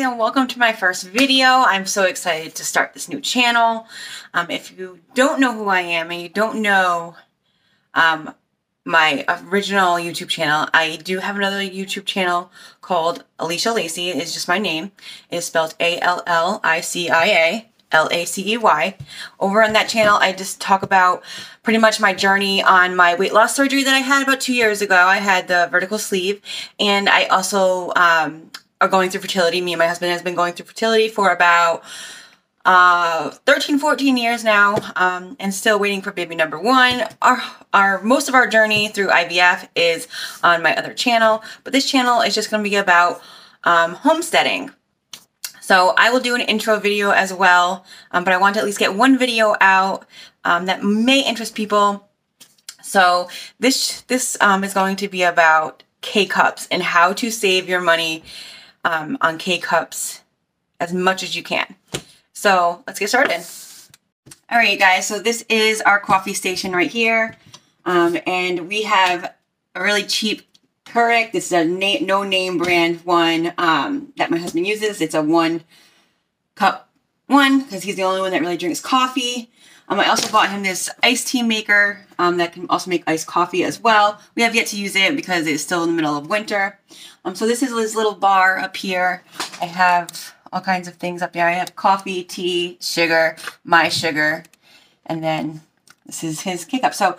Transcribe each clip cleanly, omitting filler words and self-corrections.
and welcome to my first video. I'm so excited to start this new channel. If you don't know who I am and you don't know my original YouTube channel, I do have another YouTube channel called Alicia Lacey. It's just my name. It's spelled A-L-L-I-C-I-A L-A-C-E-Y. Over on that channel, I just talk about pretty much my journey on my weight loss surgery that I had about 2 years ago. I had the vertical sleeve, and I also are going through fertility. Me and my husband has been going through fertility for about 13, 14 years now, and still waiting for baby number one. Most of our journey through IVF is on my other channel, but this channel is just going to be about homesteading. So I will do an intro video as well, but I want to at least get one video out that may interest people. So this is going to be about K-Cups and how to save your money on K-Cups as much as you can. So let's get started. All right, guys, so this is our coffee station right here. And we have a really cheap Keurig. This is a no-name brand one that my husband uses. It's a 1-cup one because he's the only one that really drinks coffee. I also bought him this iced tea maker that can also make iced coffee as well. We have yet to use it because it's still in the middle of winter. So this is his little bar up here. I have all kinds of things up there. I have coffee, tea, sugar, my sugar, and then this is his K-Cup. So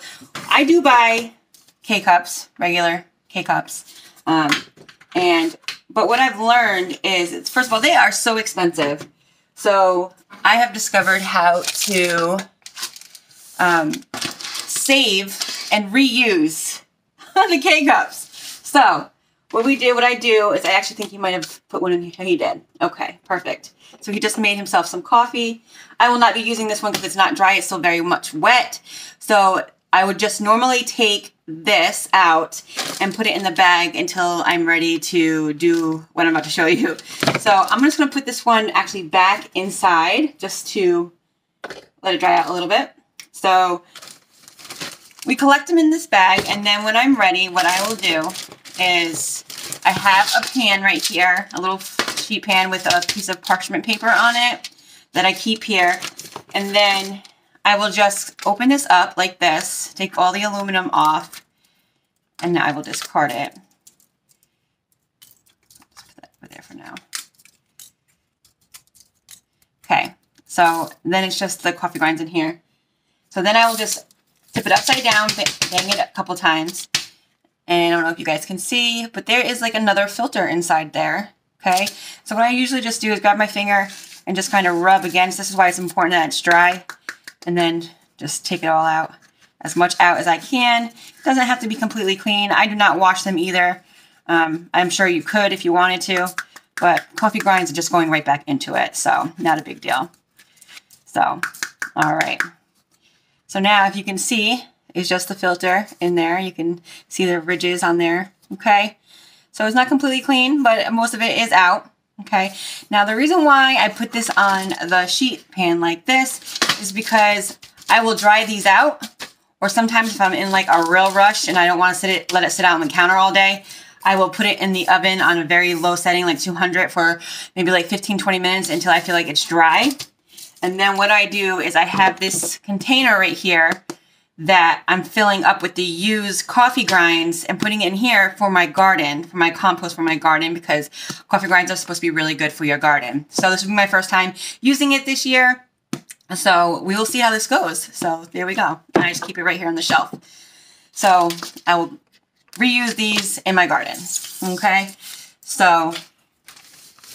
I do buy K-Cups, regular K-Cups. But what I've learned is, first of all, they are so expensive. So I have discovered how to save and reuse the K-Cups. So what I do is I actually think he might have put one in here. He did. Okay, perfect. So he just made himself some coffee. I will not be using this one because it's not dry. It's still very much wet. So I would just normally take this out and put it in the bag until I'm ready to do what I'm about to show you. So I'm just going to put this one actually back inside just to let it dry out a little bit. So we collect them in this bag, and then when I'm ready, what I will do is I have a pan right here, a little sheet pan with a piece of parchment paper on it that I keep here, and then I will just open this up like this, take all the aluminum off, and I will discard it. Just put that over there for now. Okay, so then it's just the coffee grinds in here. So then I will just tip it upside down, bang it a couple times. And I don't know if you guys can see, but there is like another filter inside there. Okay, so what I usually just do is grab my finger and just kind of rub against. This is why it's important that it's dry. And then just take it all out, as much out as I can. It doesn't have to be completely clean. I do not wash them either. I'm sure you could if you wanted to, but coffee grinds are just going right back into it, so not a big deal. So, all right. So now if you can see, it's just the filter in there. You can see the ridges on there, okay? So it's not completely clean, but most of it is out. Okay, now the reason why I put this on the sheet pan like this is because I will dry these out, or sometimes if I'm in like a real rush and I don't want to let it sit out on the counter all day, I will put it in the oven on a very low setting, like 200 for maybe like 15-20 minutes until I feel like it's dry. And then what I do is I have this container right here that I'm filling up with the used coffee grinds and putting it in here for my garden, for my compost for my garden, because coffee grinds are supposed to be really good for your garden. So this will be my first time using it this year. So we will see how this goes. So there we go. And I just keep it right here on the shelf. So I will reuse these in my garden. Okay. So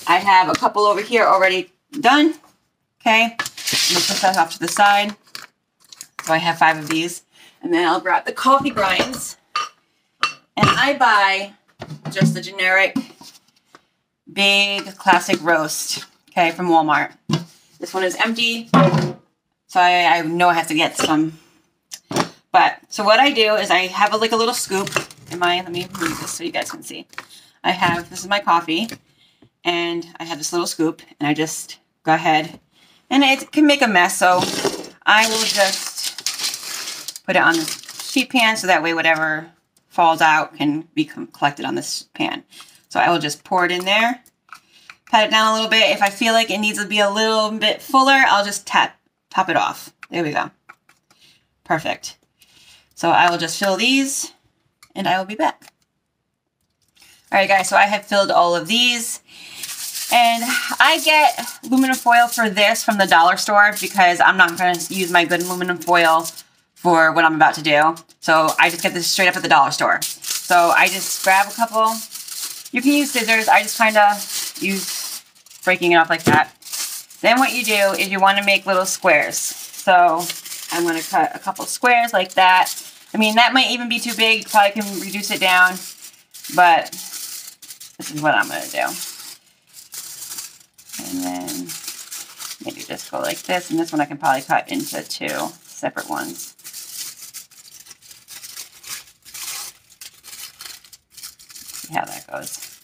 I have a couple over here already done. Okay. I'm going to put that off to the side. So I have 5 of these, and then I'll grab the coffee grinds, and I buy just the generic big classic roast, okay, from Walmart. This one is empty, so I know I have to get some. But so what I do is I have like a little scoop in my, let me move this so you guys can see. This is my coffee, and I have this little scoop, and I just go ahead, and it can make a mess, so I will just put it on the sheet pan so that way whatever falls out can be collected on this pan. So I will just pour it in there, pat it down a little bit. If I feel like it needs to be a little bit fuller, I'll just top it off. There we go. Perfect. So I will just fill these and I will be back. All right, guys, so I have filled all of these. And I get aluminum foil for this from the dollar store because I'm not going to use my good aluminum foil for what I'm about to do. So I just get this straight up at the dollar store. So I just grab a couple. You can use scissors. I just kind of use breaking it off like that. Then what you do is you want to make little squares. So I'm going to cut a couple squares like that. I mean, that might even be too big. You probably can reduce it down. But this is what I'm going to do. And then maybe just go like this. And this one I can probably cut into 2 separate ones. See how that goes.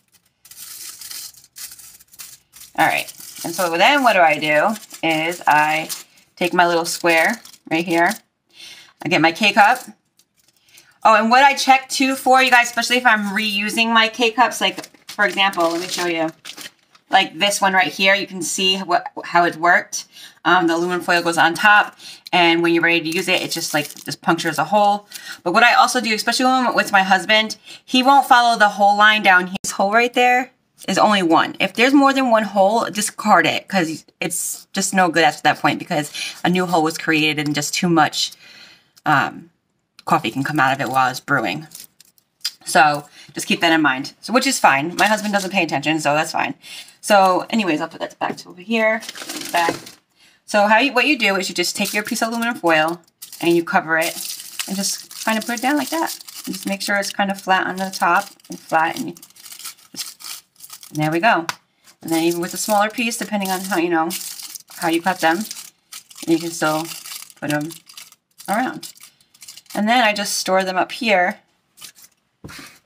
All right. And so then what I do is I take my little square right here. I get my K-Cup. Oh, and what I check too for you guys, especially if I'm reusing my K-Cups, like for example, let me show you. Like this one right here, you can see how it worked. The aluminum foil goes on top, and when you're ready to use it, it just punctures a hole. But what I also do, especially when I'm with my husband, he won't follow the hole line down. His hole right there is only one. If there's more than one hole, discard it because it's just no good after that point because a new hole was created and just too much coffee can come out of it while it's brewing. So just keep that in mind. So which is fine. My husband doesn't pay attention, so that's fine. So anyways, I'll put that back to over here. Back. So what you do is you just take your piece of aluminum foil and you cover it and just kind of put it down like that. And just make sure it's kind of flat on the top and flat, and and there we go. And then even with a smaller piece, depending on how you cut them, you can still put them around. And then I just store them up here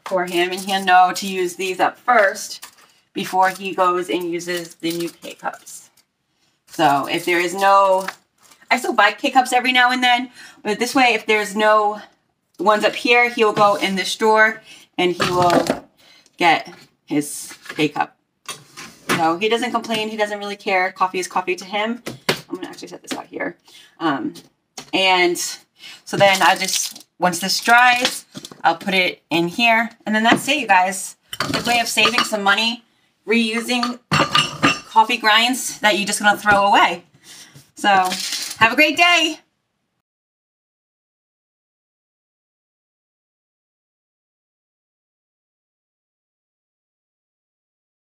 for him, and he'll know to use these up first before he goes and uses the new K-Cups. So if there is no, I still buy K-Cups every now and then, but this way if there's no ones up here, he'll go in this drawer and he will get his K-Cup. So he doesn't complain, he doesn't really care. Coffee is coffee to him. I'm gonna actually set this out here. And so then once this dries, I'll put it in here. And then that's it, you guys. Good way of saving some money, reusing coffee grinds that you're just gonna throw away. So have a great day.